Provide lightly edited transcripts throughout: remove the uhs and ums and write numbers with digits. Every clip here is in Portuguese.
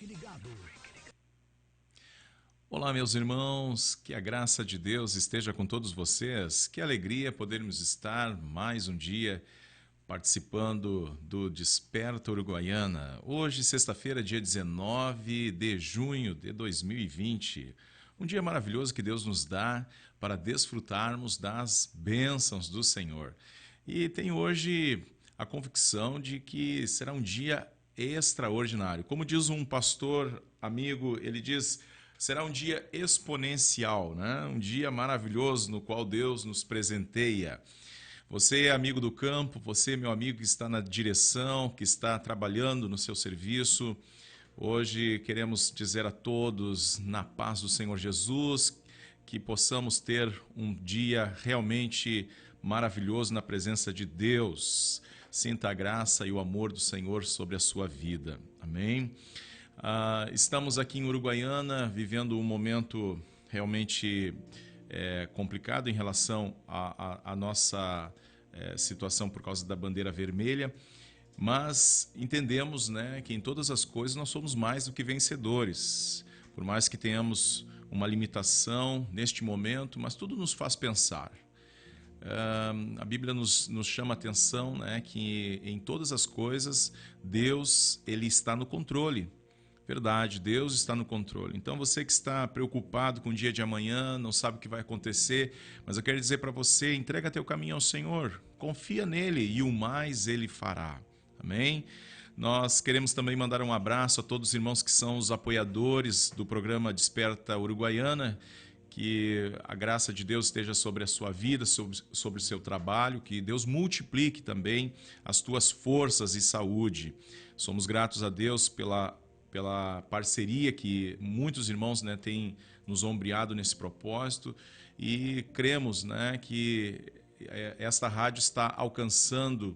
Fique ligado. Olá, meus irmãos, que a graça de Deus esteja com todos vocês. Que alegria podermos estar mais um dia participando do Desperta Uruguaiana. Hoje, sexta-feira, dia 19 de junho de 2020. Um dia maravilhoso que Deus nos dá para desfrutarmos das bênçãos do Senhor. E tenho hoje a convicção de que será um dia extraordinário. Como diz um pastor amigo, ele diz: será um dia exponencial, né? Um dia maravilhoso no qual Deus nos presenteia. Você, amigo do campo, você, meu amigo que está na direção, que está trabalhando no seu serviço, hoje queremos dizer a todos, na paz do Senhor Jesus, que possamos ter um dia realmente maravilhoso na presença de Deus. Sinta a graça e o amor do Senhor sobre a sua vida. Amém? Estamos aqui em Uruguaiana vivendo um momento realmente complicado em relação à nossa situação por causa da bandeira vermelha, mas entendemos, né, que em todas as coisas nós somos mais do que vencedores. Por mais que tenhamos uma limitação neste momento, mas tudo nos faz pensar. A Bíblia nos chama a atenção, né, que em todas as coisas Deus ele está no controle. Verdade, Deus está no controle. Então você que está preocupado com o dia de amanhã, não sabe o que vai acontecer, mas eu quero dizer para você, entrega teu caminho ao Senhor, confia nele e o mais ele fará. Amém? Nós queremos também mandar um abraço a todos os irmãos que são os apoiadores do programa Desperta Uruguaiana, que a graça de Deus esteja sobre a sua vida, sobre o seu trabalho, que Deus multiplique também as tuas forças e saúde. Somos gratos a Deus pela parceria que muitos irmãos, né, têm nos ombreado nesse propósito e cremos, né, que esta rádio está alcançando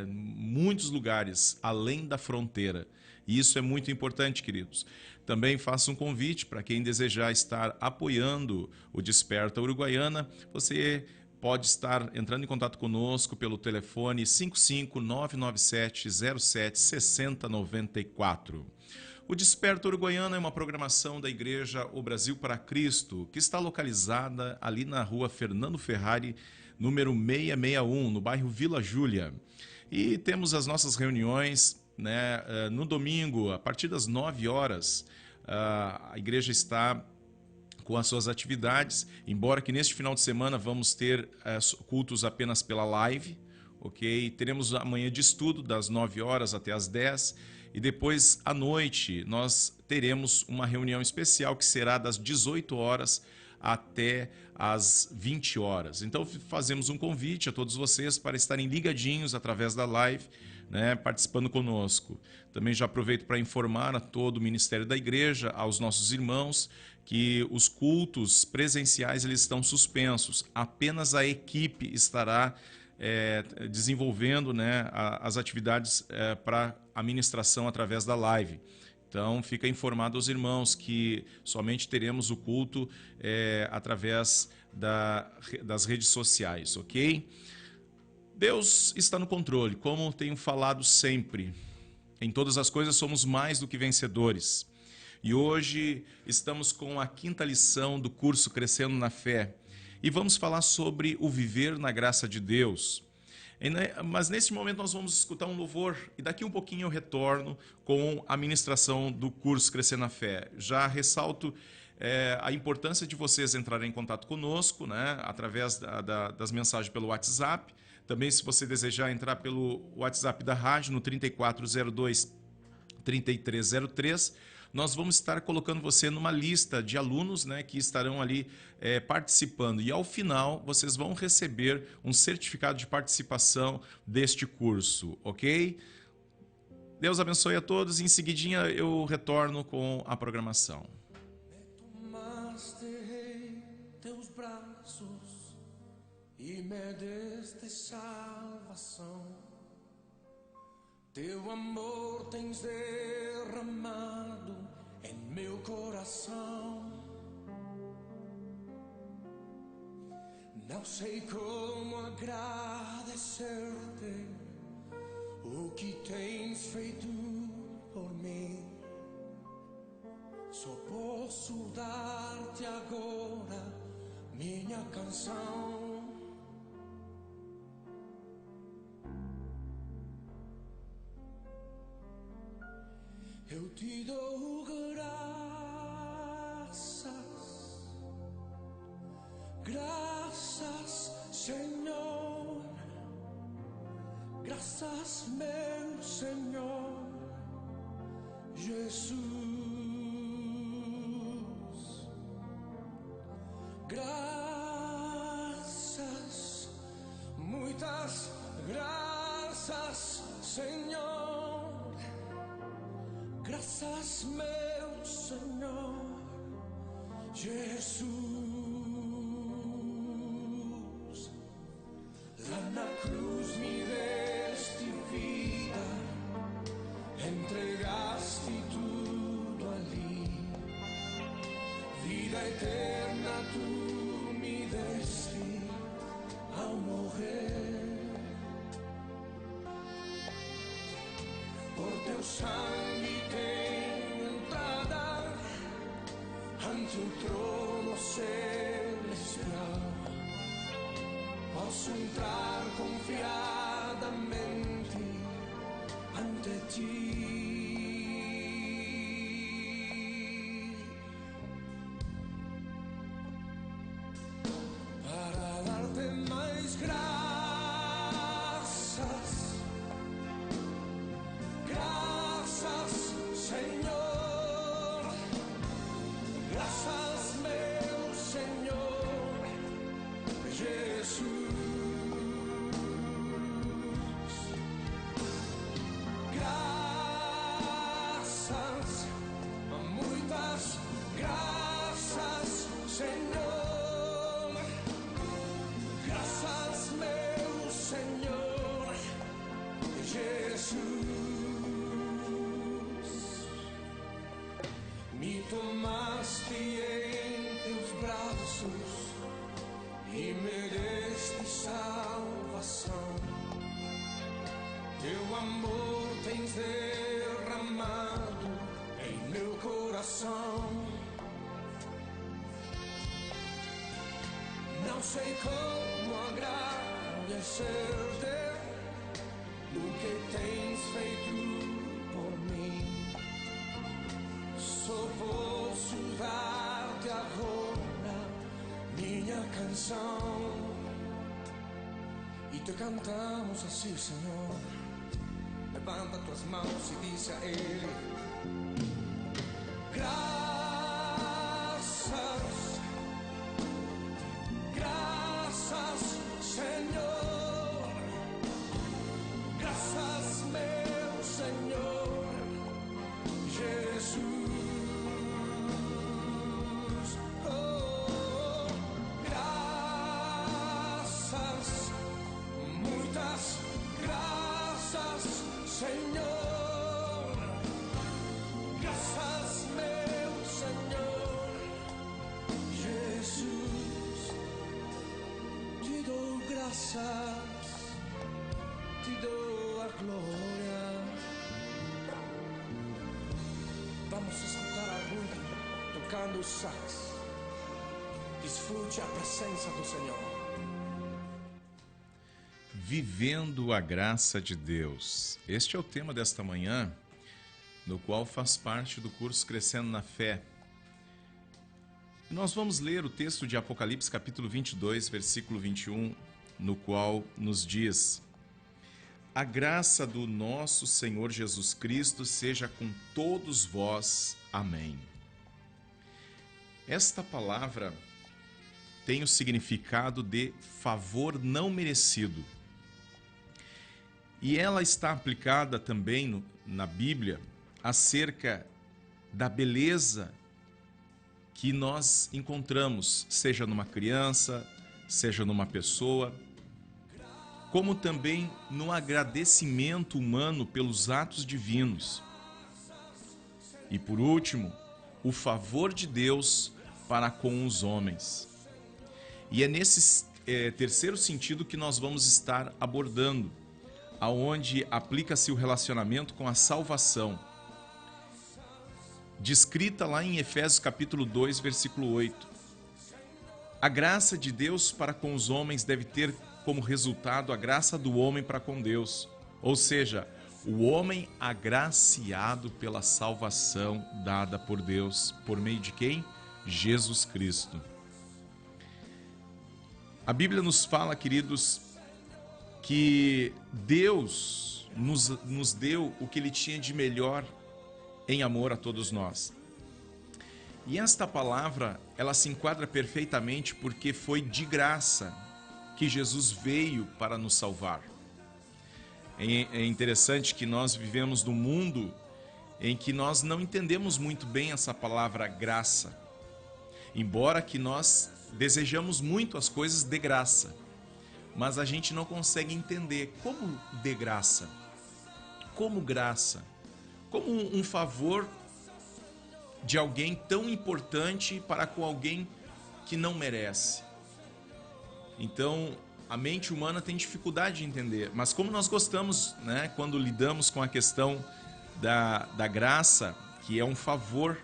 muitos lugares além da fronteira. E isso é muito importante, queridos. Também faço um convite para quem desejar estar apoiando o Desperta Uruguaiana. Você pode estar entrando em contato conosco pelo telefone 55997076094. O Desperta Uruguaiana é uma programação da Igreja O Brasil para Cristo, que está localizada ali na rua Fernando Ferrari, número 661, no bairro Vila Júlia. E temos as nossas reuniões, né, no domingo, a partir das 9 horas. A igreja está com as suas atividades, embora que neste final de semana vamos ter cultos apenas pela live, ok? Teremos a manhã de estudo das 9 horas até as 10 e depois à noite nós teremos uma reunião especial que será das 18 horas até às 20 horas. Então fazemos um convite a todos vocês para estarem ligadinhos através da live, né, participando conosco. Também já aproveito para informar a todo o ministério da igreja, aos nossos irmãos, que os cultos presenciais eles estão suspensos. Apenas a equipe estará desenvolvendo, né, as atividades para a ministração através da live. Então, fica informado aos irmãos que somente teremos o culto através das redes sociais, ok? Deus está no controle, como tenho falado sempre. Em todas as coisas somos mais do que vencedores. E hoje estamos com a 5ª lição do curso Crescendo na Fé. E vamos falar sobre o viver na graça de Deus. Mas nesse momento nós vamos escutar um louvor e daqui um pouquinho eu retorno com a ministração do curso Crescer na Fé. Já ressalto a importância de vocês entrarem em contato conosco, né, através das mensagens pelo WhatsApp. Também, se você desejar entrar pelo WhatsApp da rádio no 3402-3303, nós vamos estar colocando você numa lista de alunos, né, que estarão ali participando. E ao final, vocês vão receber um certificado de participação deste curso, ok? Deus abençoe a todos. Em seguidinha eu retorno com a programação. Tomaste em teus braços e me deste salvação. Teu amor tens derramado em meu coração. Não sei como agradecer-te o que tens feito por mim. Só posso dar-te agora minha canção. Eu te dou graças, Senhor, graças, meu Senhor Jesus, graças, muitas graças, Senhor, graças, meu Senhor Jesus. Lá na cruz me deste vida, entregaste tudo ali, vida eterna tu me deste ao morrer. Por teu sangue tenho entrada ante o trono celestial. Posso entrar confiadamente ante ti. Para dar-te mais graças, graças, Senhor, graças, meu Senhor Jesus. Graças, muitas graças, Senhor, graças, meu Senhor Jesus. Me tomaste em teus braços e me deste salvação. Teu amor tens derramado em meu coração. Não sei como agradecer-te do que tens feito por mim. Só posso dar-te agora minha canção. E te cantamos assim, Senhor. Levanta tuas mãos e diz a Ele: graças, graças, Senhor, graças, meu Senhor Jesus. Oh, graças, muitas graças, Senhor, graças, meu Senhor Jesus. Te dou graças, te dou a glória. Vamos escutar alguém tocando o sax. Desfrute a presença do Senhor. Vivendo a graça de Deus. Este é o tema desta manhã, no qual faz parte do curso Crescendo na Fé. Nós vamos ler o texto de Apocalipse, capítulo 22, versículo 21, no qual nos diz: a graça do nosso Senhor Jesus Cristo seja com todos vós. Amém. Esta palavra tem o significado de favor não merecido. E ela está aplicada também na Bíblia acerca da beleza que nós encontramos, seja numa criança, seja numa pessoa, como também no agradecimento humano pelos atos divinos. E por último, o favor de Deus para com os homens. E é nesse terceiro sentido que nós vamos estar abordando, aonde aplica-se o relacionamento com a salvação. descrita lá em Efésios capítulo 2, versículo 8. A graça de Deus para com os homens deve ter como resultado a graça do homem para com Deus. Ou seja, o homem agraciado pela salvação dada por Deus. Por meio de quem? Jesus Cristo. A Bíblia nos fala, queridos, que Deus nos deu o que Ele tinha de melhor em amor a todos nós. E esta palavra, ela se enquadra perfeitamente porque foi de graça que Jesus veio para nos salvar. É interessante que nós vivemos num mundo em que nós não entendemos muito bem essa palavra graça. Embora que nós desejamos muito as coisas de graça, mas a gente não consegue entender como de graça, como graça, como um favor de alguém tão importante para com alguém que não merece. Então, a mente humana tem dificuldade de entender, mas como nós gostamos, né, quando lidamos com a questão da graça, que é um favor,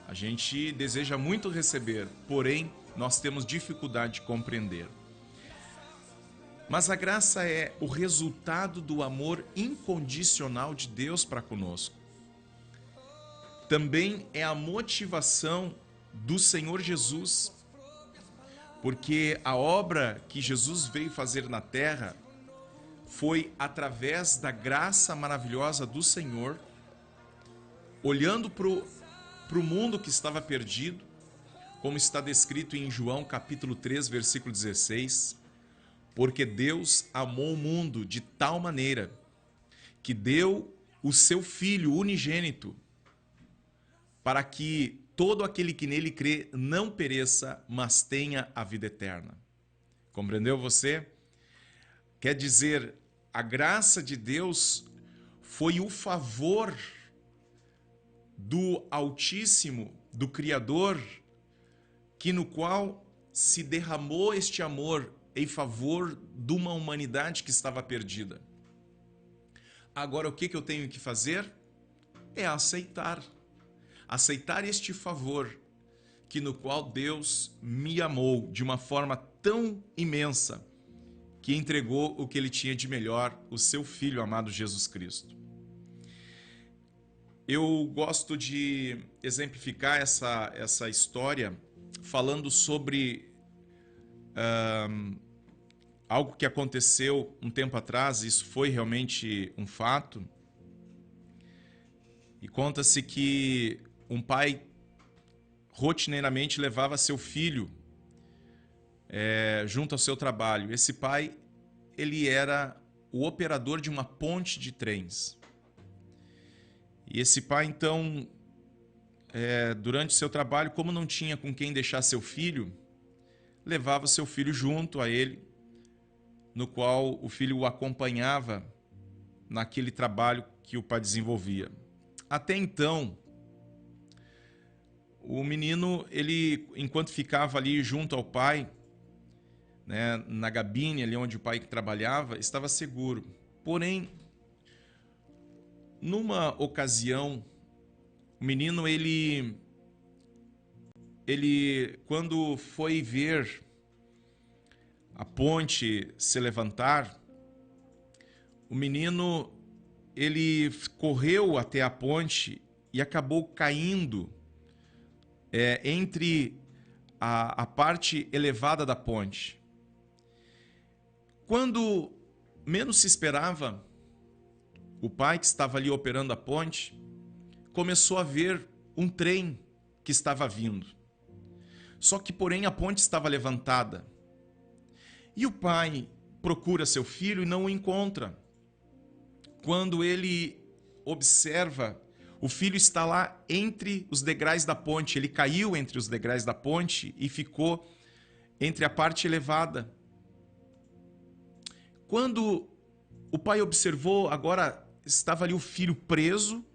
a gente deseja muito receber, porém, nós temos dificuldade de compreender. Mas a graça é o resultado do amor incondicional de Deus para conosco. Também é a motivação do Senhor Jesus, porque a obra que Jesus veio fazer na terra foi através da graça maravilhosa do Senhor, olhando para o mundo que estava perdido, como está descrito em João capítulo 3, versículo 16, porque Deus amou o mundo de tal maneira que deu o seu Filho unigênito, para que todo aquele que nele crê não pereça, mas tenha a vida eterna. Compreendeu você? Quer dizer, a graça de Deus foi o favor do Altíssimo, do Criador, que no qual se derramou este amor em favor de uma humanidade que estava perdida. Agora, o que eu tenho que fazer? É aceitar. Aceitar este favor, que no qual Deus me amou de uma forma tão imensa, que entregou o que Ele tinha de melhor, o seu Filho amado Jesus Cristo. Eu gosto de exemplificar essa história falando sobre algo que aconteceu um tempo atrás. Isso foi realmente um fato. E conta-se que um pai rotineiramente levava seu filho junto ao seu trabalho. Esse pai, ele era o operador de uma ponte de trens. E esse pai, então, durante seu trabalho, como não tinha com quem deixar seu filho, levava seu filho junto a ele, no qual o filho o acompanhava naquele trabalho que o pai desenvolvia. Até então, o menino, ele, enquanto ficava ali junto ao pai, né, na cabine ali onde o pai trabalhava, estava seguro. Porém, numa ocasião, o menino, ele quando foi ver a ponte se levantar, o menino, ele correu até a ponte e acabou caindo entre a parte elevada da ponte. Quando menos se esperava, o pai que estava ali operando a ponte começou a ver um trem que estava vindo. Só que, porém, a ponte estava levantada. E o pai procura seu filho e não o encontra. Quando ele observa, o filho está lá entre os degraus da ponte. Ele caiu entre os degraus da ponte e ficou entre a parte elevada. Quando o pai observou, agora estava ali o filho preso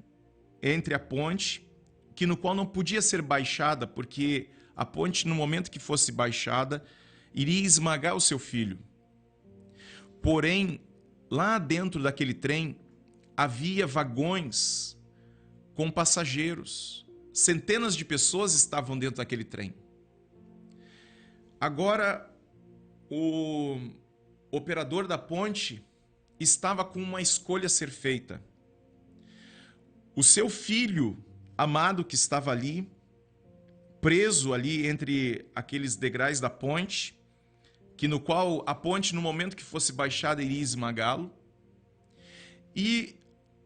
entre a ponte, que no qual não podia ser baixada, porque a ponte, no momento que fosse baixada, iria esmagar o seu filho. Porém, lá dentro daquele trem, havia vagões com passageiros. Centenas de pessoas estavam dentro daquele trem. Agora, o operador da ponte estava com uma escolha a ser feita. O seu filho amado que estava ali, preso ali entre aqueles degraus da ponte, que no qual a ponte, no momento que fosse baixada, iria esmagá-lo, e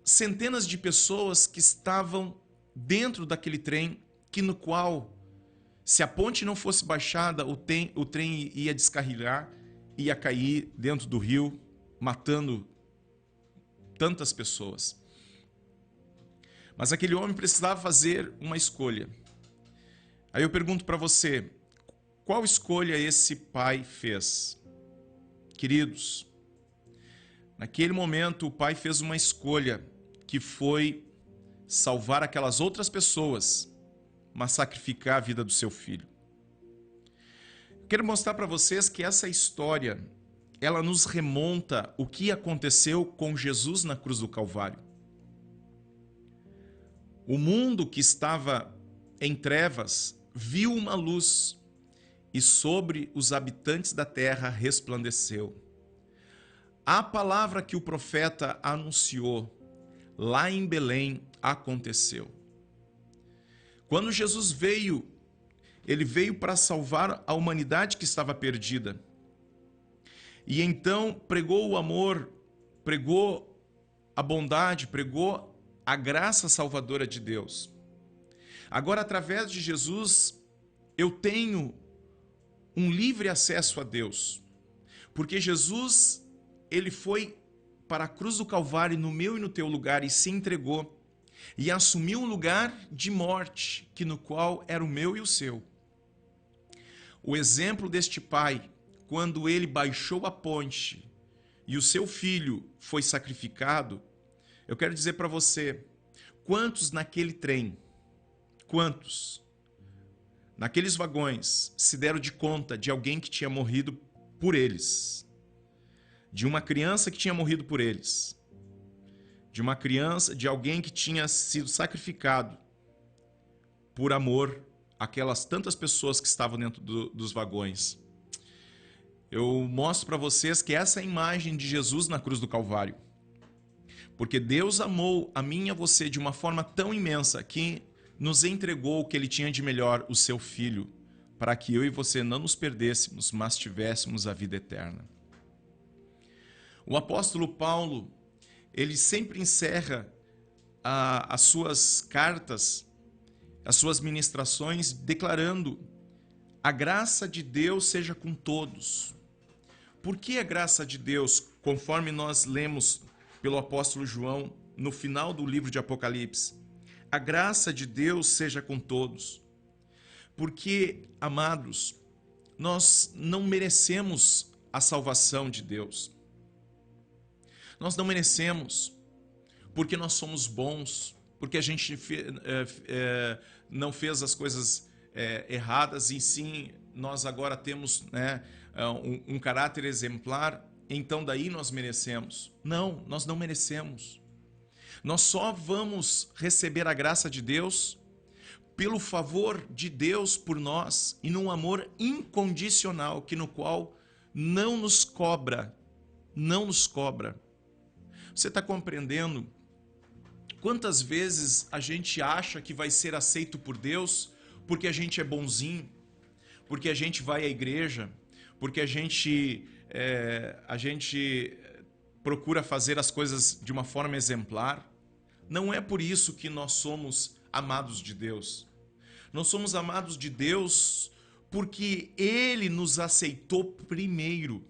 centenas de pessoas que estavam dentro daquele trem, que no qual, se a ponte não fosse baixada, o trem ia descarrilar, ia cair dentro do rio, matando tantas pessoas. Mas aquele homem precisava fazer uma escolha. Aí eu pergunto para você, qual escolha esse pai fez? Queridos, naquele momento o pai fez uma escolha que foi salvar aquelas outras pessoas, mas sacrificar a vida do seu filho. Quero mostrar para vocês que essa história, ela nos remonta o que aconteceu com Jesus na cruz do Calvário. O mundo que estava em trevas viu uma luz e sobre os habitantes da terra resplandeceu. A palavra que o profeta anunciou lá em Belém aconteceu. Quando Jesus veio, ele veio para salvar a humanidade que estava perdida. E então pregou o amor, pregou a bondade, pregou a graça salvadora de Deus. Agora, através de Jesus, eu tenho um livre acesso a Deus. Porque Jesus, ele foi para a cruz do Calvário no meu e no teu lugar e se entregou. E assumiu um lugar de morte, que no qual era o meu e o seu. O exemplo deste pai, quando ele baixou a ponte e o seu filho foi sacrificado, eu quero dizer para você, quantos naquele trem, quantos naqueles vagões se deram de conta de alguém que tinha morrido por eles, de uma criança que tinha morrido por eles, de uma criança, de alguém que tinha sido sacrificado por amor àquelas tantas pessoas que estavam dentro dos vagões. Eu mostro para vocês que essa é a imagem de Jesus na cruz do Calvário. Porque Deus amou a mim e a você de uma forma tão imensa que nos entregou o que Ele tinha de melhor, o seu Filho, para que eu e você não nos perdêssemos, mas tivéssemos a vida eterna. O apóstolo Paulo, ele sempre encerra as suas cartas, as suas ministrações, declarando: a graça de Deus seja com todos. Por que a graça de Deus, conforme nós lemos pelo apóstolo João no final do livro de Apocalipse? A graça de Deus seja com todos. Porque, amados, nós não merecemos a salvação de Deus. Nós não merecemos, porque nós somos bons, porque a gente não fez as coisas erradas, e sim, nós agora temos, né, um caráter exemplar, então daí nós merecemos. Não, nós não merecemos. Nós só vamos receber a graça de Deus pelo favor de Deus por nós e num amor incondicional, que no qual não nos cobra, não nos cobra. Você está compreendendo quantas vezes a gente acha que vai ser aceito por Deus porque a gente é bonzinho, porque a gente vai à igreja, porque a gente procura fazer as coisas de uma forma exemplar? Não é por isso que nós somos amados de Deus. Nós somos amados de Deus porque Ele nos aceitou primeiro.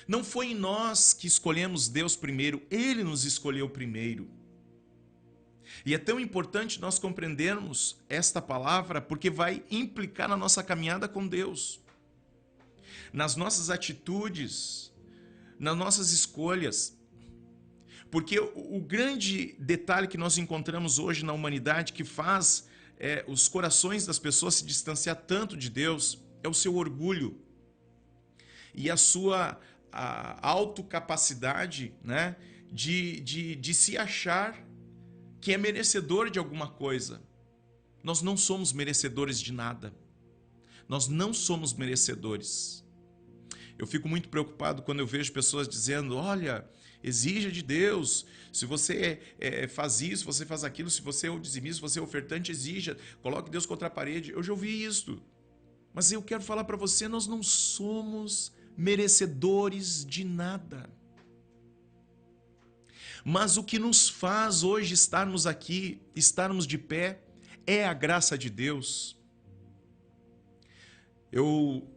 Não foi nós que escolhemos Deus primeiro, Ele nos escolheu primeiro. E é tão importante nós compreendermos esta palavra porque vai implicar na nossa caminhada com Deus, nas nossas atitudes, nas nossas escolhas. Porque o grande detalhe que nós encontramos hoje na humanidade que faz os corações das pessoas se distanciar tanto de Deus é o seu orgulho e a sua autocapacidade, né, de se achar que é merecedor de alguma coisa. Nós não somos merecedores de nada. Nós não somos merecedores. Eu fico muito preocupado quando eu vejo pessoas dizendo, olha, exija de Deus, se você faz isso, você faz aquilo, se você é o dizimista, se você é ofertante, exija, coloque Deus contra a parede. Eu já ouvi isso. Mas eu quero falar para você, nós não somos merecedores de nada. Mas o que nos faz hoje estarmos aqui, estarmos de pé, é a graça de Deus. Eu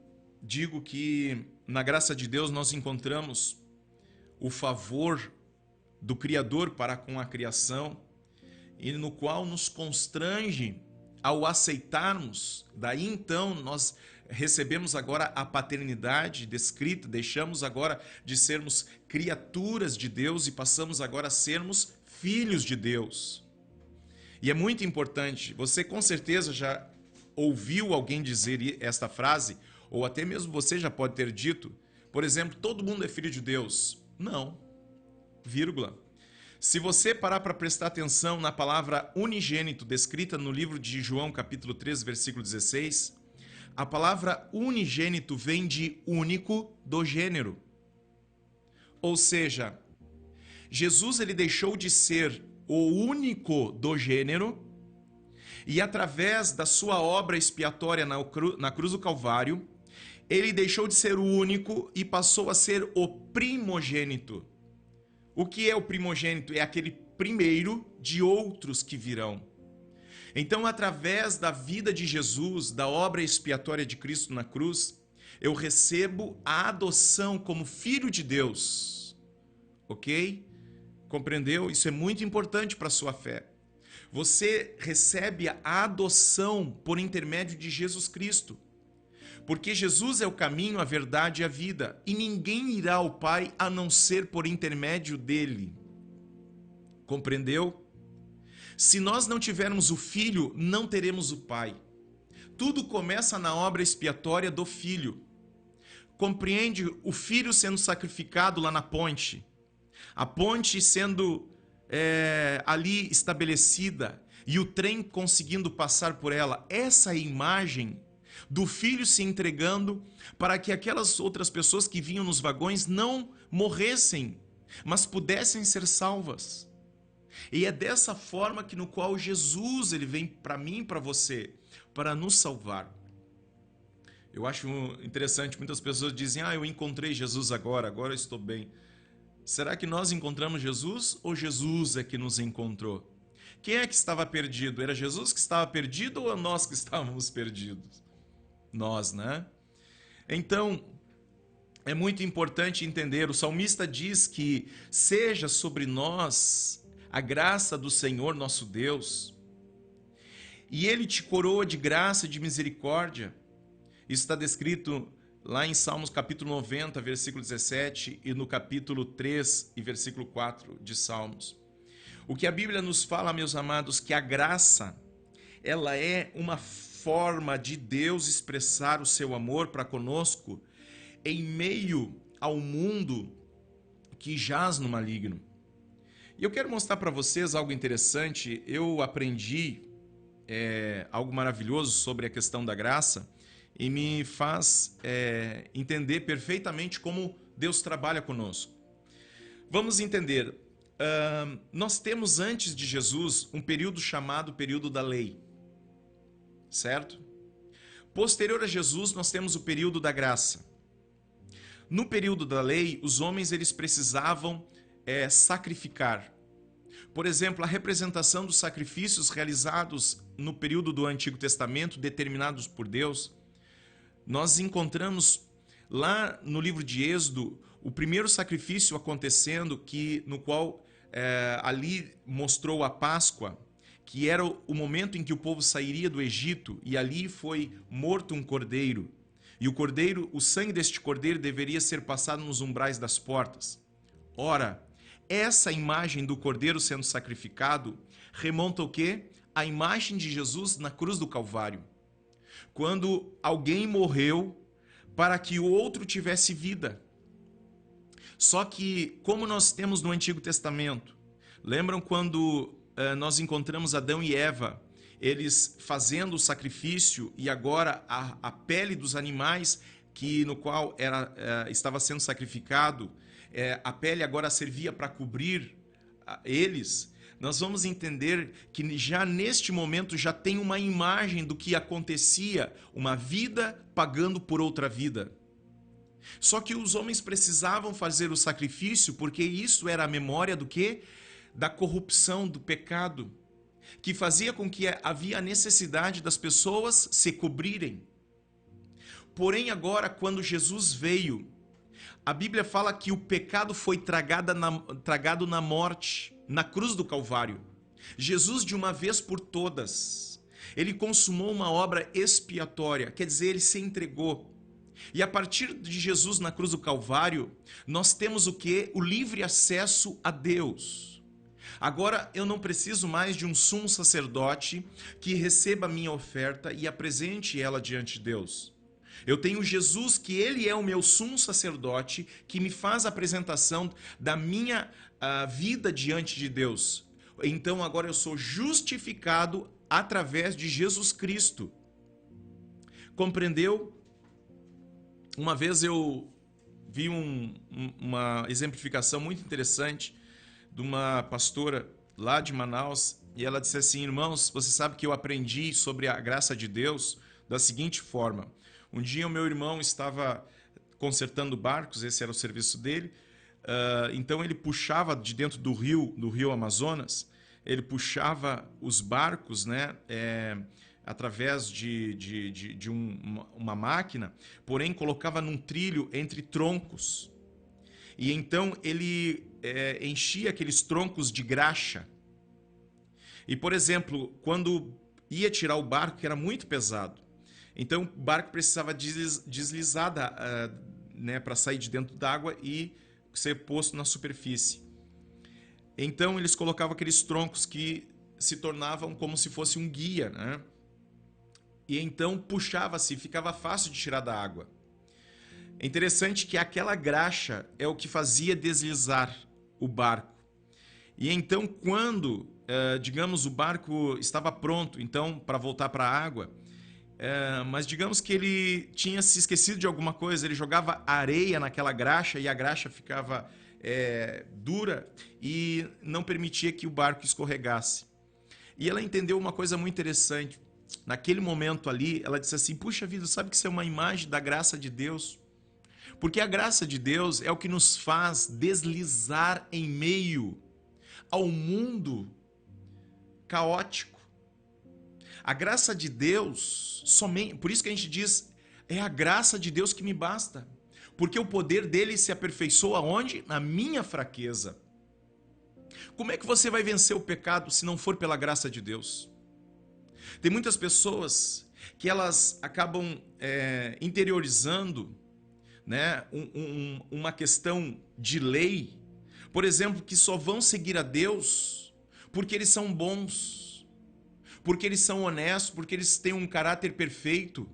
digo que na graça de Deus nós encontramos o favor do Criador para com a criação e no qual nos constrange ao aceitarmos. Daí então nós recebemos agora a paternidade descrita, deixamos agora de sermos criaturas de Deus e passamos agora a sermos filhos de Deus. E é muito importante, você com certeza já ouviu alguém dizer esta frase, ou até mesmo você já pode ter dito, por exemplo, todo mundo é filho de Deus. Não, vírgula. Se você parar para prestar atenção na palavra unigênito, descrita no livro de João, capítulo 3, versículo 16, a palavra unigênito vem de único do gênero. Ou seja, Jesus ele deixou de ser o único do gênero e através da sua obra expiatória na cruz do Calvário, ele deixou de ser o único e passou a ser o primogênito. O que é o primogênito? É aquele primeiro de outros que virão. Então, através da vida de Jesus, da obra expiatória de Cristo na cruz, eu recebo a adoção como filho de Deus. Ok? Compreendeu? Isso é muito importante para a sua fé. Você recebe a adoção por intermédio de Jesus Cristo. Porque Jesus é o caminho, a verdade e a vida. E ninguém irá ao Pai a não ser por intermédio dele. Compreendeu? Se nós não tivermos o Filho, não teremos o Pai. Tudo começa na obra expiatória do Filho. Compreende o Filho sendo sacrificado lá na ponte. A ponte sendo ali estabelecida e o trem conseguindo passar por ela. Essa é a imagem do Filho se entregando para que aquelas outras pessoas que vinham nos vagões não morressem, mas pudessem ser salvas. E é dessa forma que no qual Jesus ele vem para mim e para você, para nos salvar. Eu acho interessante, muitas pessoas dizem, eu encontrei Jesus agora eu estou bem. Será que nós encontramos Jesus ou Jesus é que nos encontrou? Quem é que estava perdido? Era Jesus que estava perdido ou nós que estávamos perdidos? Nós, né? Então, é muito importante entender, o salmista diz que seja sobre nós a graça do Senhor nosso Deus, e Ele te coroa de graça e de misericórdia. Isso está descrito lá em Salmos capítulo 90, versículo 17, e no capítulo 3 e versículo 4 de Salmos. O que a Bíblia nos fala, meus amados, que a graça, ela é uma forma de Deus expressar o seu amor para conosco em meio ao mundo que jaz no maligno. E eu quero mostrar para vocês algo interessante. Eu aprendi algo maravilhoso sobre a questão da graça e me faz entender perfeitamente como Deus trabalha conosco. Vamos entender. Nós temos antes de Jesus um período chamado período da lei, certo? Posterior a Jesus nós temos o período da graça. No período da lei, os homens eles precisavam sacrificar. Por exemplo, a representação dos sacrifícios realizados no período do Antigo Testamento, determinados por Deus, nós encontramos lá no livro de Êxodo o primeiro sacrifício acontecendo, no qual ali mostrou a Páscoa, que era o momento em que o povo sairia do Egito, e ali foi morto um cordeiro. E o sangue deste cordeiro deveria ser passado nos umbrais das portas. Ora, essa imagem do cordeiro sendo sacrificado remonta o quê? A imagem de Jesus na cruz do Calvário. Quando alguém morreu para que o outro tivesse vida. Só que, como nós temos no Antigo Testamento, lembram quando nós encontramos Adão e Eva, eles fazendo o sacrifício, e agora a pele dos animais no qual estava sendo sacrificado, a pele agora servia para cobrir eles. Nós vamos entender que já neste momento já tem uma imagem do que acontecia, uma vida pagando por outra vida. Só que os homens precisavam fazer o sacrifício porque isso era a memória do quê? Da corrupção, do pecado, que fazia com que havia a necessidade das pessoas se cobrirem. Porém agora, quando Jesus veio, a Bíblia fala que o pecado foi tragado na morte, na cruz do Calvário. Jesus, de uma vez por todas, ele consumou uma obra expiatória, quer dizer, ele se entregou. E a partir de Jesus na cruz do Calvário, nós temos o quê? O livre acesso a Deus. Agora eu não preciso mais de um sumo sacerdote que receba a minha oferta e apresente ela diante de Deus. Eu tenho Jesus, que ele é o meu sumo sacerdote, que me faz a apresentação da minha vida diante de Deus. Então agora eu sou justificado através de Jesus Cristo. Compreendeu? Uma vez eu vi uma exemplificação muito interessante de uma pastora lá de Manaus, e ela disse assim: irmãos, você sabe que eu aprendi sobre a graça de Deus da seguinte forma. Um dia o meu irmão estava consertando barcos, esse era o serviço dele, então ele puxava de dentro do rio Amazonas, ele puxava os barcos, né, através de uma máquina, porém colocava num trilho entre troncos. E então ele enchia aqueles troncos de graxa. E, por exemplo, quando ia tirar o barco, que era muito pesado, então o barco precisava deslizar né, para sair de dentro d'água e ser posto na superfície. Então eles colocavam aqueles troncos que se tornavam como se fosse um guia, né? E então puxava-se, ficava fácil de tirar da água. É interessante que aquela graxa é o que fazia deslizar o barco. E então quando, digamos, o barco estava pronto então para voltar para a água, mas digamos que ele tinha se esquecido de alguma coisa, ele jogava areia naquela graxa e a graxa ficava dura e não permitia que o barco escorregasse. E ela entendeu uma coisa muito interessante. Naquele momento ali, ela disse assim: puxa vida, sabe que isso é uma imagem da graça de Deus? Porque a graça de Deus é o que nos faz deslizar em meio ao mundo caótico. A graça de Deus, somente, por isso que a gente diz, é a graça de Deus que me basta. Porque o poder dele se aperfeiçoa onde? Na minha fraqueza. Como é que você vai vencer o pecado se não for pela graça de Deus? Tem muitas pessoas que elas acabam interiorizando, né, uma questão de lei, por exemplo, que só vão seguir a Deus porque eles são bons, porque eles são honestos, porque eles têm um caráter perfeito.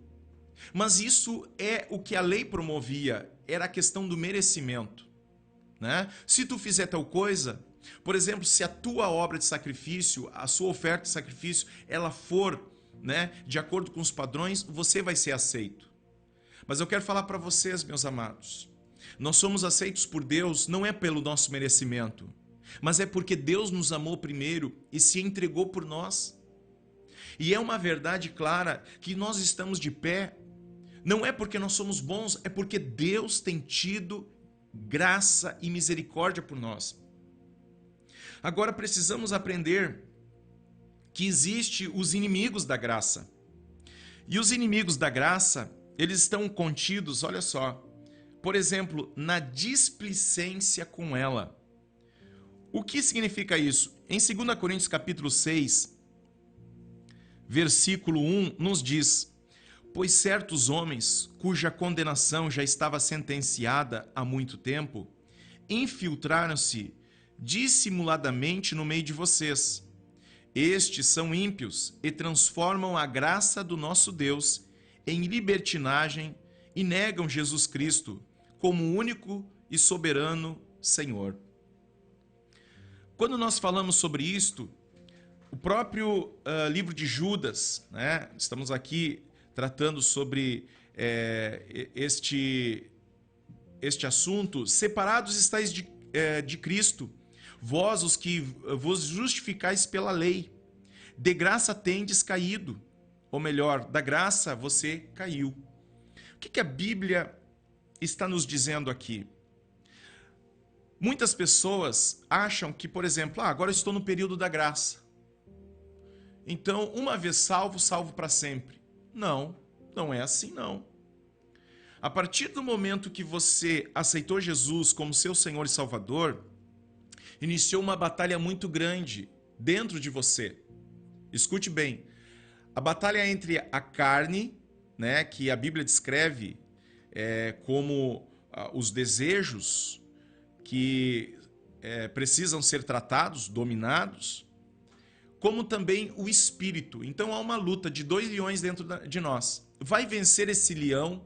Mas isso é o que a lei promovia, era a questão do merecimento, né? Se tu fizer tal coisa, por exemplo, se a tua obra de sacrifício, a sua oferta de sacrifício, ela for, né, de acordo com os padrões, você vai ser aceito. Mas eu quero falar para vocês, meus amados, nós somos aceitos por Deus não é pelo nosso merecimento, mas é porque Deus nos amou primeiro e se entregou por nós. E é uma verdade clara que nós estamos de pé, não é porque nós somos bons, é porque Deus tem tido graça e misericórdia por nós. Agora precisamos aprender que existem os inimigos da graça. E os inimigos da graça, eles estão contidos, olha só, por exemplo, na displicência com ela. O que significa isso? Em 2 Coríntios capítulo 6, versículo 1, nos diz: pois certos homens, cuja condenação já estava sentenciada há muito tempo, infiltraram-se dissimuladamente no meio de vocês. Estes são ímpios e transformam a graça do nosso Deus em libertinagem e negam Jesus Cristo como único e soberano Senhor. Quando nós falamos sobre isto, O próprio livro de Judas, né? Estamos aqui tratando sobre este assunto. Separados estáis de Cristo, vós os que vos justificais pela lei. De graça tendes caído, ou melhor, da graça você caiu. O que a Bíblia está nos dizendo aqui? Muitas pessoas acham que, por exemplo, agora eu estou no período da graça. Então, uma vez salvo, salvo para sempre. Não, não é assim não. A partir do momento que você aceitou Jesus como seu Senhor e Salvador, iniciou uma batalha muito grande dentro de você. Escute bem, a batalha entre a carne, né, que a Bíblia descreve como os desejos que precisam ser tratados, dominados, como também o espírito. Então há uma luta de 2 leões dentro de nós. Vai vencer esse leão,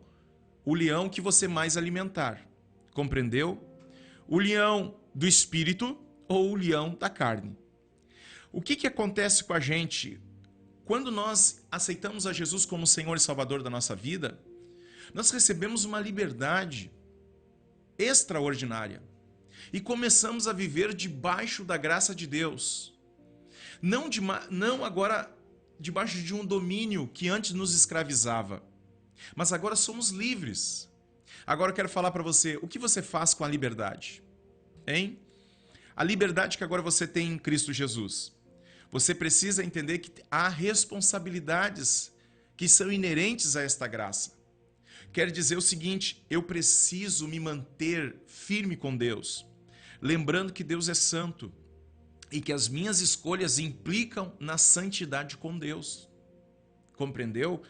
o leão que você mais alimentar. Compreendeu? O leão do espírito ou o leão da carne. O que acontece com a gente quando nós aceitamos a Jesus como Senhor e Salvador da nossa vida? Nós recebemos uma liberdade extraordinária e começamos a viver debaixo da graça de Deus. Não agora debaixo de um domínio que antes nos escravizava, mas agora somos livres. Agora eu quero falar para você, o que você faz com a liberdade? Hein? A liberdade que agora você tem em Cristo Jesus. Você precisa entender que há responsabilidades que são inerentes a esta graça. Quer dizer o seguinte, eu preciso me manter firme com Deus, lembrando que Deus é santo e que as minhas escolhas implicam na santidade com Deus. Compreendeu?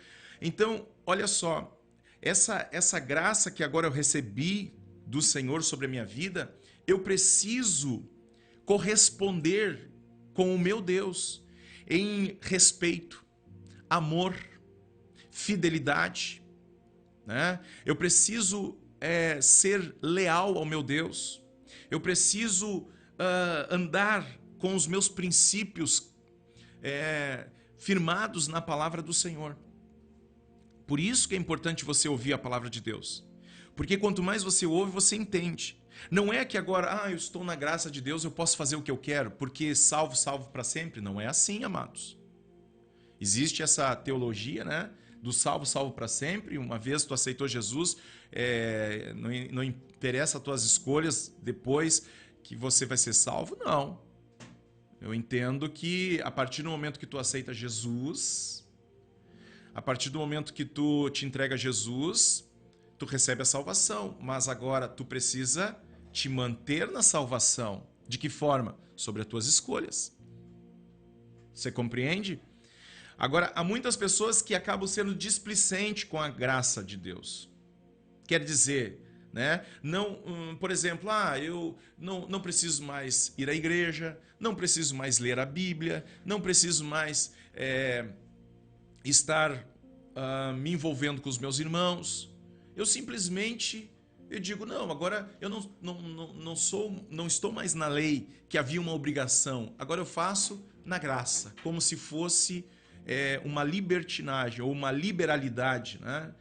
Então, olha só, essa graça que agora eu recebi do Senhor sobre a minha vida, eu preciso corresponder com o meu Deus em respeito, amor, fidelidade, né? Eu preciso ser leal ao meu Deus. Eu preciso andar com os meus princípios firmados na palavra do Senhor. Por isso que é importante você ouvir a palavra de Deus. Porque quanto mais você ouve, você entende. Não é que agora, eu estou na graça de Deus, eu posso fazer o que eu quero, porque salvo, salvo para sempre. Não é assim, amados. Existe essa teologia, né? Do salvo, salvo para sempre. Uma vez tu aceitou Jesus, não interessa as tuas escolhas depois que você vai ser salvo. Não. Eu entendo que a partir do momento que tu aceita Jesus, a partir do momento que tu te entrega a Jesus, tu recebe a salvação. Mas agora tu precisa te manter na salvação. De que forma? Sobre as tuas escolhas. Você compreende? Agora, há muitas pessoas que acabam sendo displicentes com a graça de Deus. Quer dizer, né? Não, por exemplo, eu não preciso mais ir à igreja, não preciso mais ler a Bíblia, não preciso mais estar me envolvendo com os meus irmãos. Eu simplesmente digo, não, agora eu não estou mais na lei que havia uma obrigação. Agora eu faço na graça, como se fosse uma libertinagem ou uma liberalidade, né?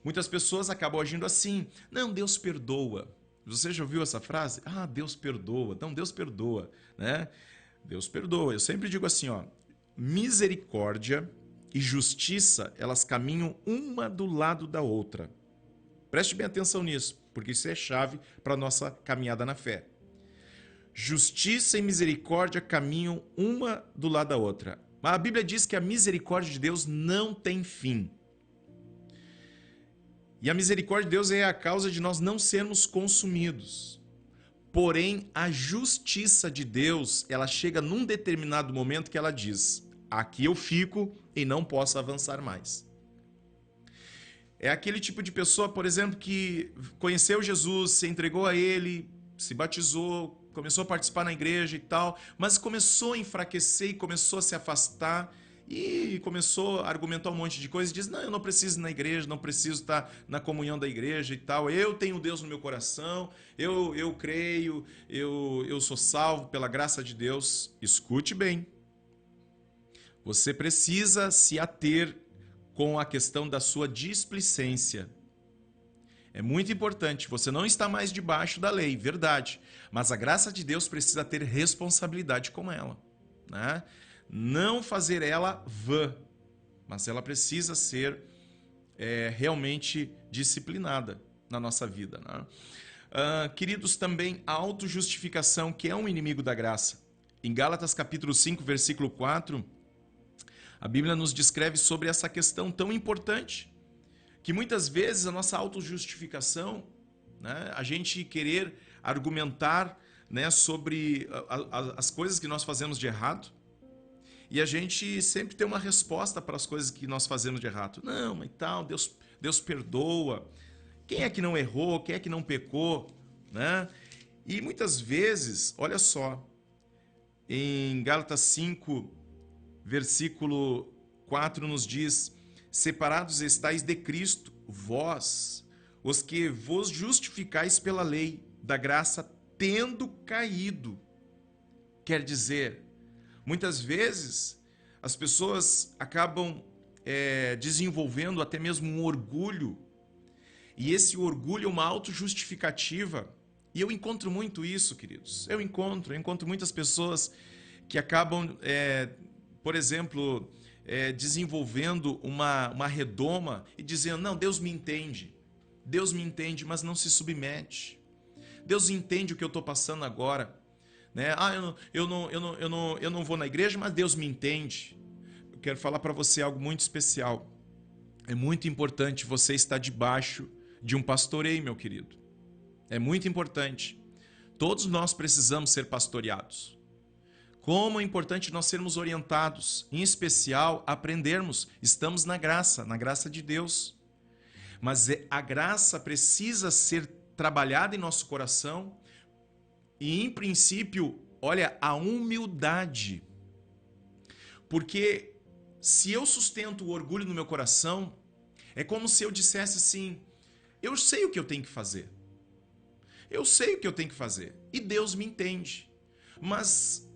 Muitas pessoas acabam agindo assim. Não, Deus perdoa. Você já ouviu essa frase? Deus perdoa. Não, Deus perdoa, né? Deus perdoa. Eu sempre digo assim, misericórdia e justiça, elas caminham uma do lado da outra. Preste bem atenção nisso, porque isso é chave para a nossa caminhada na fé. Justiça e misericórdia caminham uma do lado da outra. Mas a Bíblia diz que a misericórdia de Deus não tem fim. E a misericórdia de Deus é a causa de nós não sermos consumidos. Porém, a justiça de Deus, ela chega num determinado momento que ela diz, aqui eu fico e não posso avançar mais. É aquele tipo de pessoa, por exemplo, que conheceu Jesus, se entregou a Ele, se batizou, começou a participar na igreja e tal, mas começou a enfraquecer e começou a se afastar e começou a argumentar um monte de coisas e diz, não, eu não preciso ir na igreja, não preciso estar na comunhão da igreja e tal, eu tenho Deus no meu coração, eu creio, eu sou salvo pela graça de Deus. Escute bem, Você precisa se ater com a questão da sua displicência. É muito importante, você não está mais debaixo da lei, verdade, mas a graça de Deus precisa ter responsabilidade com ela, né? Não fazer ela vã, mas ela precisa ser realmente disciplinada na nossa vida, né? Queridos, também a autojustificação, que é um inimigo da graça. Em Gálatas capítulo 5, versículo 4, a Bíblia nos descreve sobre essa questão tão importante, que muitas vezes a nossa autojustificação, né, a gente querer argumentar, né, sobre as coisas que nós fazemos de errado, e a gente sempre tem uma resposta para as coisas que nós fazemos de errado. Não, mas tal, Deus perdoa. Quem é que não errou? Quem é que não pecou? Né? E muitas vezes, olha só, em Gálatas 5, versículo 4 nos diz: separados estáis de Cristo, vós, os que vos justificais pela lei, da graça tendo caído. Quer dizer, muitas vezes as pessoas acabam desenvolvendo até mesmo um orgulho, e esse orgulho é uma autojustificativa. E eu encontro muito isso, queridos. Eu encontro muitas pessoas que acabam, por exemplo, desenvolvendo uma redoma e dizendo: não, Deus me entende, mas não se submete. Deus entende o que eu estou passando agora, né? Eu não vou na igreja, mas Deus me entende. Eu quero falar para você algo muito especial. É muito importante você estar debaixo de um pastoreio, meu querido. É muito importante. Todos nós precisamos ser pastoreados. Como é importante nós sermos orientados, em especial aprendermos. Estamos na graça de Deus. Mas a graça precisa ser trabalhada em nosso coração e, em princípio, olha, a humildade. Porque se eu sustento o orgulho no meu coração, é como se eu dissesse assim: eu sei o que eu tenho que fazer. Eu sei o que eu tenho que fazer. E Deus me entende. Mas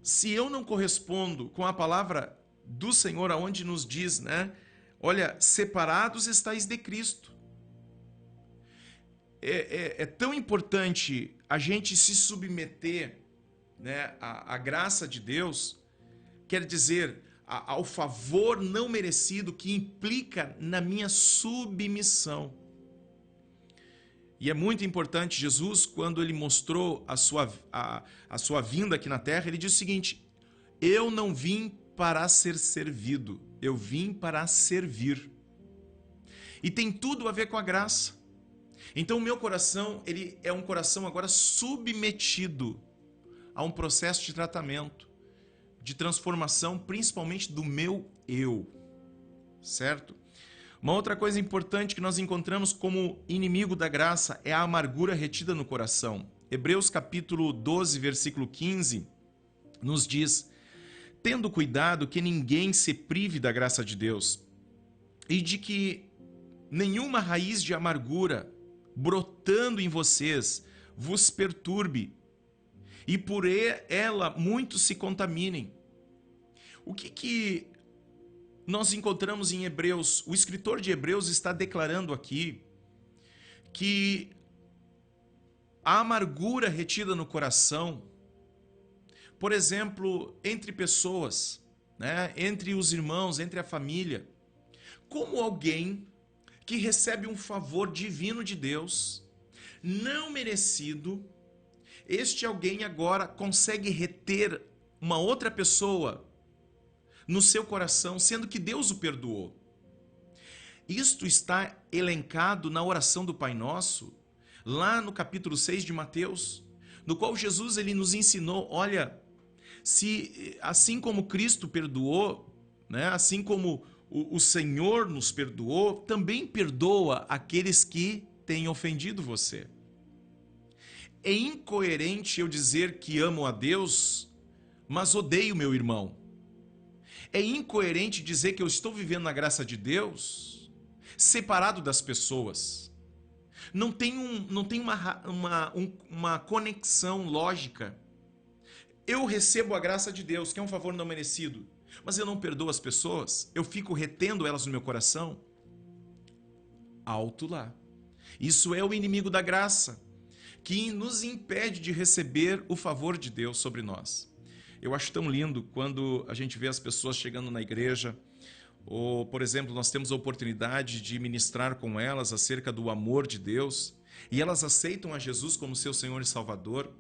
se eu não correspondo com a palavra do Senhor, aonde nos diz, né? Olha, separados estáis de Cristo. É tão importante a gente se submeter, né, à graça de Deus, quer dizer, ao favor não merecido que implica na minha submissão. E é muito importante, Jesus, quando ele mostrou a sua vinda aqui na terra, ele disse o seguinte: eu não vim para ser servido, eu vim para servir. E tem tudo a ver com a graça. Então o meu coração, ele é um coração agora submetido a um processo de tratamento, de transformação, principalmente do meu eu, certo? Uma outra coisa importante que nós encontramos como inimigo da graça é a amargura retida no coração. Hebreus capítulo 12, versículo 15, nos diz: tendo cuidado que ninguém se prive da graça de Deus, e de que nenhuma raiz de amargura brotando em vocês vos perturbe, e por ela muitos se contaminem. O que nós encontramos em Hebreus? O escritor de Hebreus está declarando aqui que a amargura retida no coração, por exemplo, entre pessoas, né, entre os irmãos, entre a família, como alguém que recebe um favor divino de Deus, não merecido, este alguém agora consegue reter uma outra pessoa no seu coração, sendo que Deus o perdoou. Isto está elencado na oração do Pai Nosso, lá no capítulo 6 de Mateus, no qual Jesus ele nos ensinou: olha, se assim como Cristo perdoou, né, assim como o Senhor nos perdoou, também perdoa aqueles que têm ofendido você. É incoerente eu dizer que amo a Deus, mas odeio meu irmão. É incoerente dizer que eu estou vivendo na graça de Deus, separado das pessoas. Não tem uma conexão lógica. Eu recebo a graça de Deus, que é um favor não merecido, Mas eu não perdoo as pessoas? Eu fico retendo elas no meu coração? Alto lá. Isso é o inimigo da graça, que nos impede de receber o favor de Deus sobre nós. Eu acho tão lindo quando a gente vê as pessoas chegando na igreja, ou, por exemplo, nós temos a oportunidade de ministrar com elas acerca do amor de Deus, e elas aceitam a Jesus como seu Senhor e Salvador.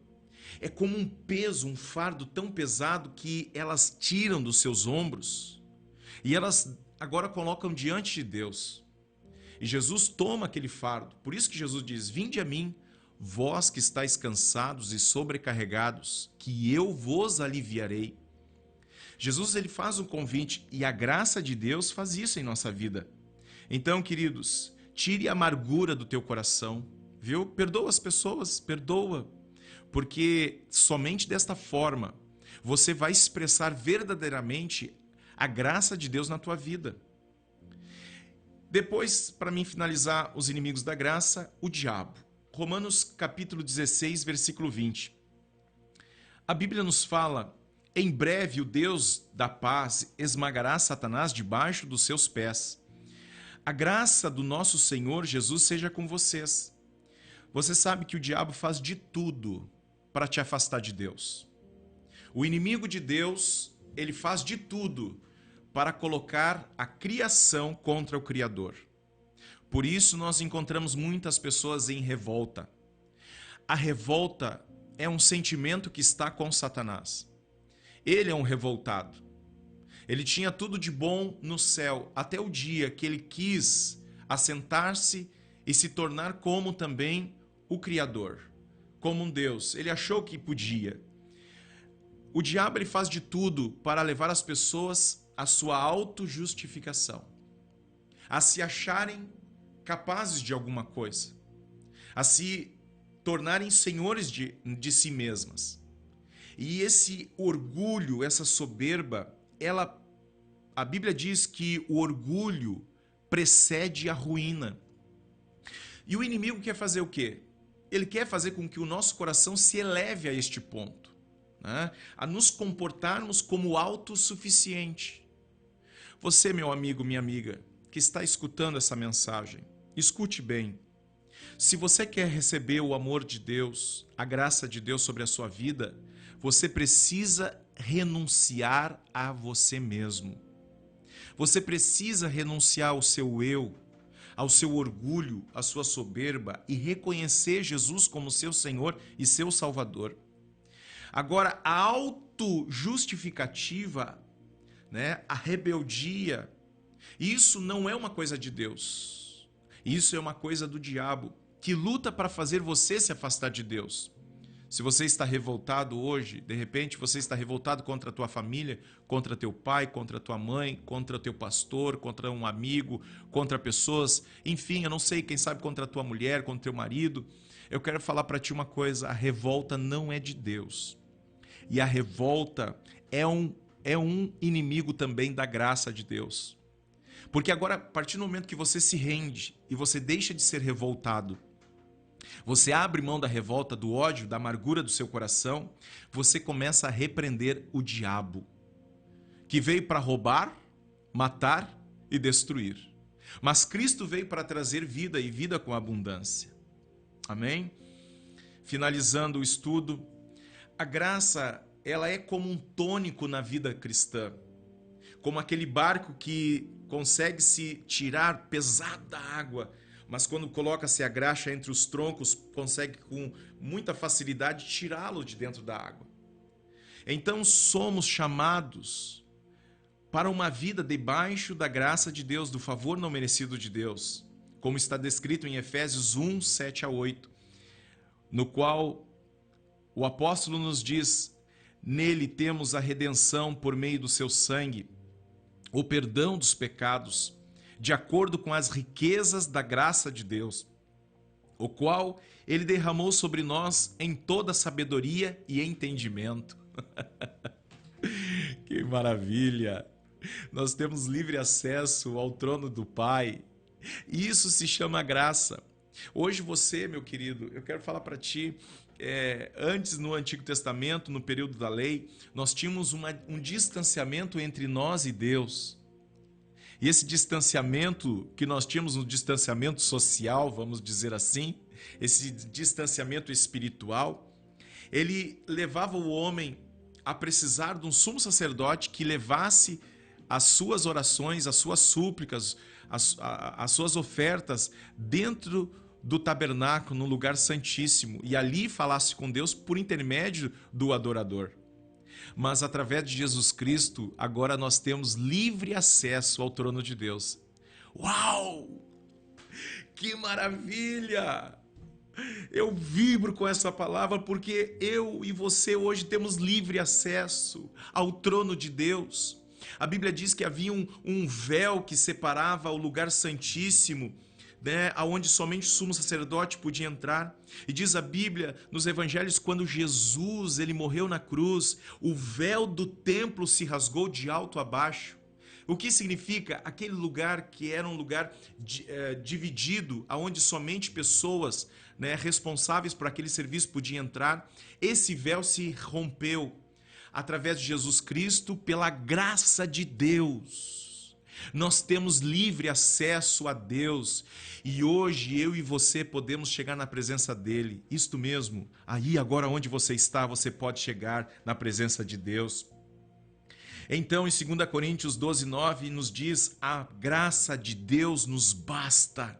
É como um peso, um fardo tão pesado que elas tiram dos seus ombros e elas agora colocam diante de Deus. E Jesus toma aquele fardo. Por isso que Jesus diz: vinde a mim, vós que estáis cansados e sobrecarregados, que eu vos aliviarei. Jesus, ele faz um convite e a graça de Deus faz isso em nossa vida. Então, queridos, tire a amargura do teu coração, viu? Perdoa as pessoas, perdoa. Porque somente desta forma você vai expressar verdadeiramente a graça de Deus na tua vida. Depois, para mim finalizar, os inimigos da graça, o diabo. Romanos capítulo 16, versículo 20. A Bíblia nos fala: em breve o Deus da paz esmagará Satanás debaixo dos seus pés. A graça do nosso Senhor Jesus seja com vocês. Você sabe que o diabo faz de tudo para te afastar de Deus. O inimigo de Deus, ele faz de tudo para colocar a criação contra o Criador. Por isso nós encontramos muitas pessoas em revolta. A revolta é um sentimento que está com Satanás. Ele é um revoltado. Ele tinha tudo de bom no céu, até o dia que ele quis assentar-se e se tornar como também o Criador, como um Deus. Ele achou que podia. O diabo, ele faz de tudo para levar as pessoas à sua autojustificação, a se acharem capazes de alguma coisa, a se tornarem senhores de si mesmas. E esse orgulho, essa soberba, a Bíblia diz que o orgulho precede a ruína. E o inimigo quer fazer o quê? Ele quer fazer com que o nosso coração se eleve a este ponto, né? A nos comportarmos como autossuficiente. Você, meu amigo, minha amiga, que está escutando essa mensagem, escute bem. Se você quer receber o amor de Deus, a graça de Deus sobre a sua vida, você precisa renunciar a você mesmo. Você precisa renunciar ao seu eu, ao seu orgulho, à sua soberba e reconhecer Jesus como seu Senhor e seu Salvador. Agora, a autojustificativa, né, a rebeldia, isso não é uma coisa de Deus. Isso é uma coisa do diabo, que luta para fazer você se afastar de Deus. Se você está revoltado hoje, de repente você está revoltado contra a tua família, contra teu pai, contra tua mãe, contra teu pastor, contra um amigo, contra pessoas, enfim, eu não sei, quem sabe contra a tua mulher, contra teu marido. Eu quero falar para ti uma coisa: a revolta não é de Deus. E a revolta é um inimigo também da graça de Deus. Porque agora, a partir do momento que você se rende e você deixa de ser revoltado, você abre mão da revolta, do ódio, da amargura do seu coração, você começa a repreender o diabo, que veio para roubar, matar e destruir. Mas Cristo veio para trazer vida e vida com abundância. Amém? Finalizando o estudo, a graça, ela é como um tônico na vida cristã, como aquele barco que consegue se tirar pesado da água, mas quando coloca-se a graxa entre os troncos, consegue com muita facilidade tirá-lo de dentro da água. Então somos chamados para uma vida debaixo da graça de Deus, do favor não merecido de Deus, como está descrito em Efésios 1, 7 a 8, no qual o apóstolo nos diz: nele temos a redenção por meio do seu sangue, o perdão dos pecados, de acordo com as riquezas da graça de Deus, o qual ele derramou sobre nós em toda sabedoria e entendimento. Que maravilha! Nós temos livre acesso ao trono do Pai. Isso se chama graça. Hoje você, meu querido, eu quero falar para ti, antes no Antigo Testamento, no período da lei, nós tínhamos um distanciamento entre nós e Deus. E esse distanciamento que nós tínhamos, um distanciamento social, vamos dizer assim, esse distanciamento espiritual, ele levava o homem a precisar de um sumo sacerdote que levasse as suas orações, as suas súplicas, as suas ofertas dentro do tabernáculo, no lugar santíssimo, e ali falasse com Deus por intermédio do adorador. Mas através de Jesus Cristo, agora nós temos livre acesso ao trono de Deus. Uau! Que maravilha! Eu vibro com essa palavra porque eu e você hoje temos livre acesso ao trono de Deus. A Bíblia diz que havia um véu que separava o lugar santíssimo, né, onde somente o sumo sacerdote podia entrar. E diz a Bíblia nos evangelhos, quando Jesus ele morreu na cruz, o véu do templo se rasgou de alto a baixo. O que significa? Aquele lugar que era um lugar dividido, onde somente pessoas, né, responsáveis por aquele serviço podiam entrar. Esse véu se rompeu através de Jesus Cristo, pela graça de Deus. Nós temos livre acesso a Deus e hoje eu e você podemos chegar na presença dele. Isto mesmo, aí agora onde você está, você pode chegar na presença de Deus. Então, em 2 Coríntios 12:9 nos diz: a graça de Deus nos basta.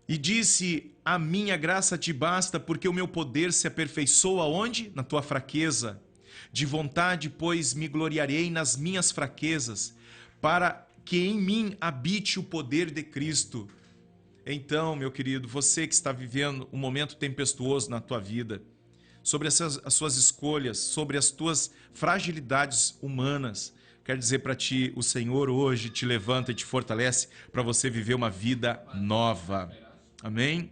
E disse: a minha graça te basta, porque o meu poder se aperfeiçoa onde? Na tua fraqueza. De vontade, pois, me gloriarei nas minhas fraquezas, para que em mim habite o poder de Cristo. Então, meu querido, você que está vivendo um momento tempestuoso na tua vida, sobre as suas escolhas, sobre as tuas fragilidades humanas, quero dizer para ti, o Senhor hoje te levanta e te fortalece para você viver uma vida nova. Amém?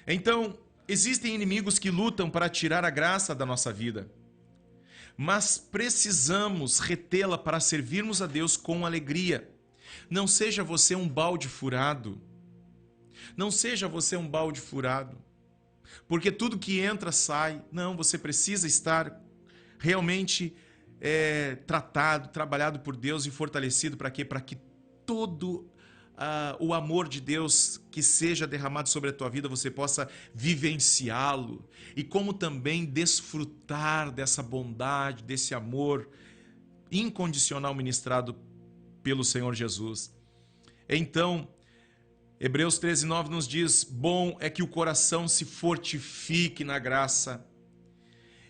Então, existem inimigos que lutam para tirar a graça da nossa vida, mas precisamos retê-la para servirmos a Deus com alegria. Não seja você um balde furado. Não seja você um balde furado, porque tudo que entra sai. Não, você precisa estar realmente tratado, trabalhado por Deus e fortalecido para quê? Para que todo o amor de Deus que seja derramado sobre a tua vida, você possa vivenciá-lo e como também desfrutar dessa bondade, desse amor incondicional ministrado pelo Senhor Jesus. Então, Hebreus 13:9 nos diz: bom é que o coração se fortifique na graça.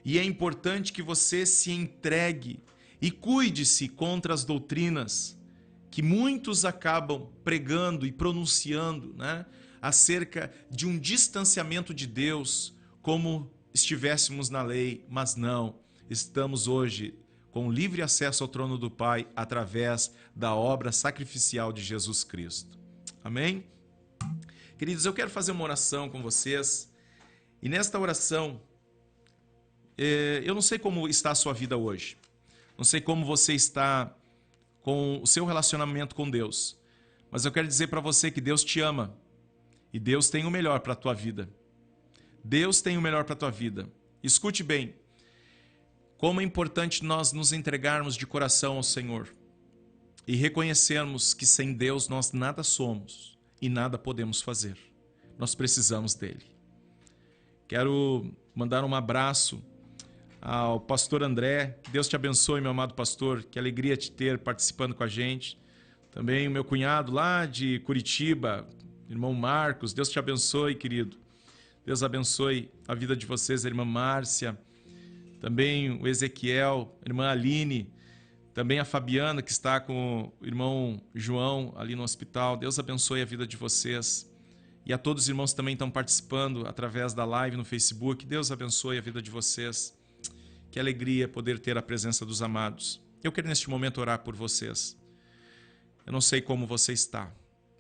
E é importante que você se entregue e cuide-se contra as doutrinas que muitos acabam pregando e pronunciando, né, acerca de um distanciamento de Deus, como estivéssemos na lei, mas não. Estamos hoje com livre acesso ao trono do Pai através da obra sacrificial de Jesus Cristo. Amém? Queridos, eu quero fazer uma oração com vocês. E nesta oração, eu não sei como está a sua vida hoje. Não sei como você está com o seu relacionamento com Deus. Mas eu quero dizer para você que Deus te ama. E Deus tem o melhor para a tua vida. Deus tem o melhor para a tua vida. Escute bem. Como é importante nós nos entregarmos de coração ao Senhor. E reconhecermos que sem Deus nós nada somos. E nada podemos fazer. Nós precisamos dele. Quero mandar um abraço ao pastor André. Que Deus te abençoe, meu amado pastor. Que alegria te ter participando com a gente. Também o meu cunhado lá de Curitiba, irmão Marcos. Deus te abençoe, querido. Deus abençoe a vida de vocês, a irmã Márcia. Também o Ezequiel, a irmã Aline. Também a Fabiana, que está com o irmão João ali no hospital. Deus abençoe a vida de vocês. E a todos os irmãos que também estão participando através da live no Facebook. Deus abençoe a vida de vocês. Que alegria poder ter a presença dos amados. Eu quero neste momento orar por vocês. Eu não sei como você está,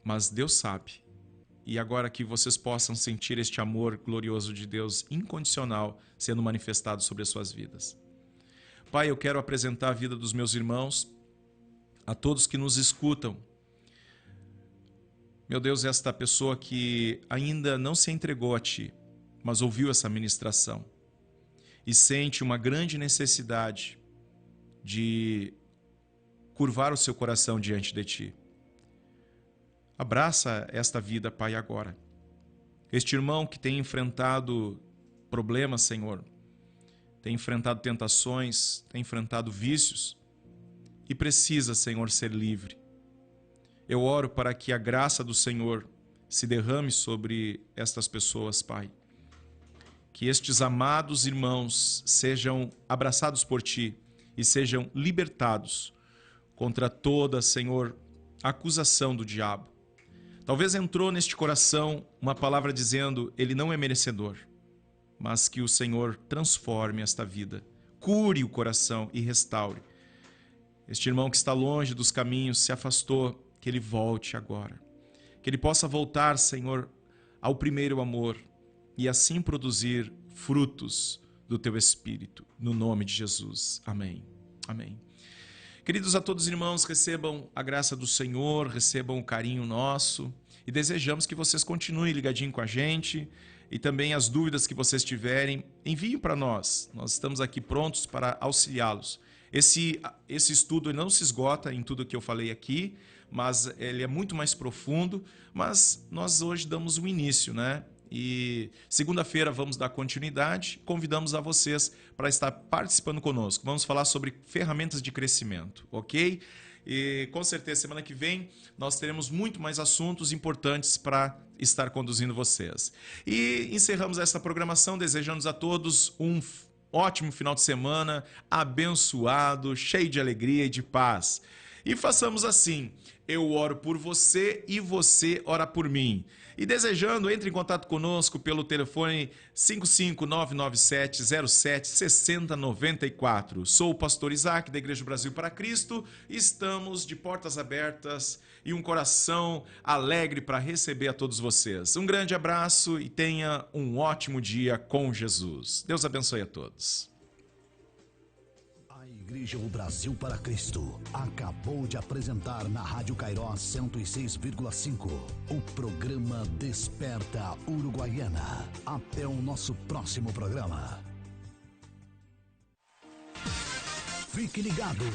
mas Deus sabe. E agora que vocês possam sentir este amor glorioso de Deus incondicional sendo manifestado sobre as suas vidas. Pai, eu quero apresentar a vida dos meus irmãos, a todos que nos escutam. Meu Deus, esta pessoa que ainda não se entregou a Ti, mas ouviu essa ministração e sente uma grande necessidade de curvar o seu coração diante de Ti. Abraça esta vida, Pai, agora. Este irmão que tem enfrentado problemas, Senhor, tem enfrentado tentações, tem enfrentado vícios e precisa, Senhor, ser livre. Eu oro para que a graça do Senhor se derrame sobre estas pessoas, Pai. Que estes amados irmãos sejam abraçados por Ti e sejam libertados contra toda, Senhor, acusação do diabo. Talvez entrou neste coração uma palavra dizendo, ele não é merecedor, mas que o Senhor transforme esta vida, cure o coração e restaure. Este irmão que está longe dos caminhos, se afastou, que ele volte agora. Que ele possa voltar, Senhor, ao primeiro amor e assim produzir frutos do Teu Espírito, no nome de Jesus. Amém. Amém. Queridos, a todos os irmãos, recebam a graça do Senhor, recebam o carinho nosso e desejamos que vocês continuem ligadinho com a gente e também as dúvidas que vocês tiverem, enviem para nós. Nós estamos aqui prontos para auxiliá-los. Esse estudo não se esgota em tudo que eu falei aqui, mas ele é muito mais profundo, mas nós hoje damos o início, né? E segunda-feira vamos dar continuidade, convidamos a vocês para estar participando conosco. Vamos falar sobre ferramentas de crescimento, ok? E com certeza semana que vem nós teremos muito mais assuntos importantes para estar conduzindo vocês. E encerramos essa programação desejando a todos um ótimo final de semana, abençoado, cheio de alegria e de paz. E façamos assim, eu oro por você e você ora por mim. E desejando, entre em contato conosco pelo telefone 55997076094. Sou o pastor Isaac, da Igreja do Brasil para Cristo. Estamos de portas abertas e um coração alegre para receber a todos vocês. Um grande abraço e tenha um ótimo dia com Jesus. Deus abençoe a todos. Igreja do Brasil para Cristo acabou de apresentar na Rádio Kairos 106,5 o programa Desperta Uruguaiana. Até o nosso próximo programa. Fique ligado.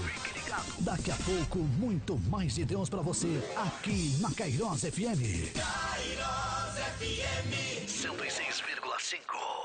Daqui a pouco, muito mais de Deus para você aqui na Kairos FM. Kairos FM 106,5.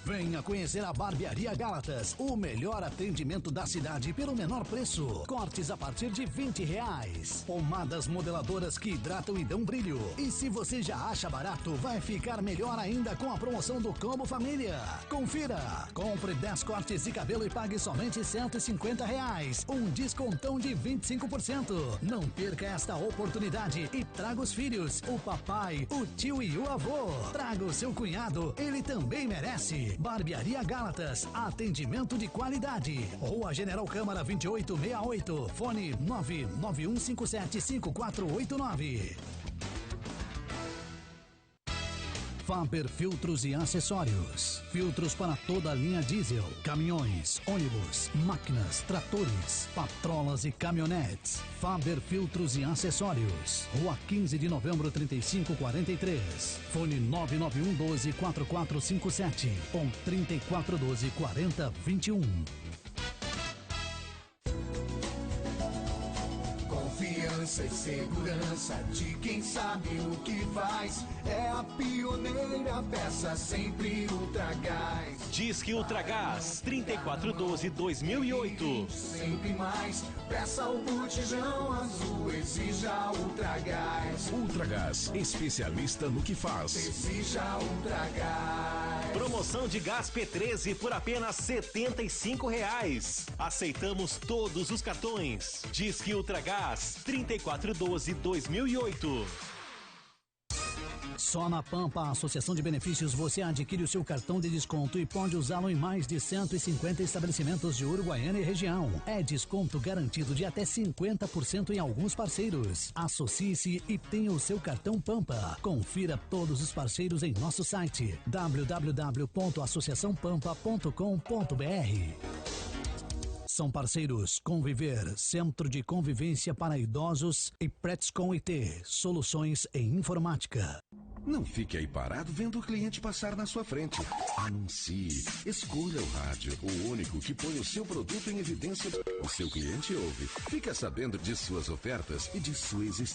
Venha conhecer a Barbearia Gálatas, o melhor atendimento da cidade pelo menor preço. Cortes a partir de R$20. Pomadas modeladoras que hidratam e dão brilho. E se você já acha barato, vai ficar melhor ainda com a promoção do Combo Família. Confira! Compre 10 cortes de cabelo e pague somente R$150. Um descontão de 25%. Não perca esta oportunidade e traga os filhos, o papai, o tio e o avô. Traga o seu cunhado, ele também merece. Barbearia Gálatas, atendimento de qualidade. Rua General Câmara 2868, fone 991575489. Faber Filtros e Acessórios. Filtros para toda a linha diesel, caminhões, ônibus, máquinas, tratores, patrolas e caminhonetes. Faber Filtros e Acessórios. Rua 15 de novembro 3543. Fone 991124457 ou 34124021. Confiança e segurança de quem sabe o que faz. É a pioneira, peça sempre Ultragás. Disque Ultragás 3412-2008. Sempre mais, peça o botijão azul, exija Ultragás. Ultragás, especialista no que faz. Exija Ultragás. Promoção de gás P13 por apenas R$75. Aceitamos todos os cartões. Disque Ultragás 3412-2008. Só na Pampa Associação de Benefícios você adquire o seu cartão de desconto e pode usá-lo em mais de 150 estabelecimentos de Uruguaiana e região. É desconto garantido de até 50% em alguns parceiros. Associe-se e tenha o seu cartão Pampa. Confira todos os parceiros em nosso site www.associaçãopampa.com.br. São parceiros Conviver, Centro de Convivência para Idosos e Pretscom IT, soluções em informática. Não fique aí parado vendo o cliente passar na sua frente. Anuncie. Escolha o rádio, o único que põe o seu produto em evidência. O seu cliente ouve. Fica sabendo de suas ofertas e de sua existência.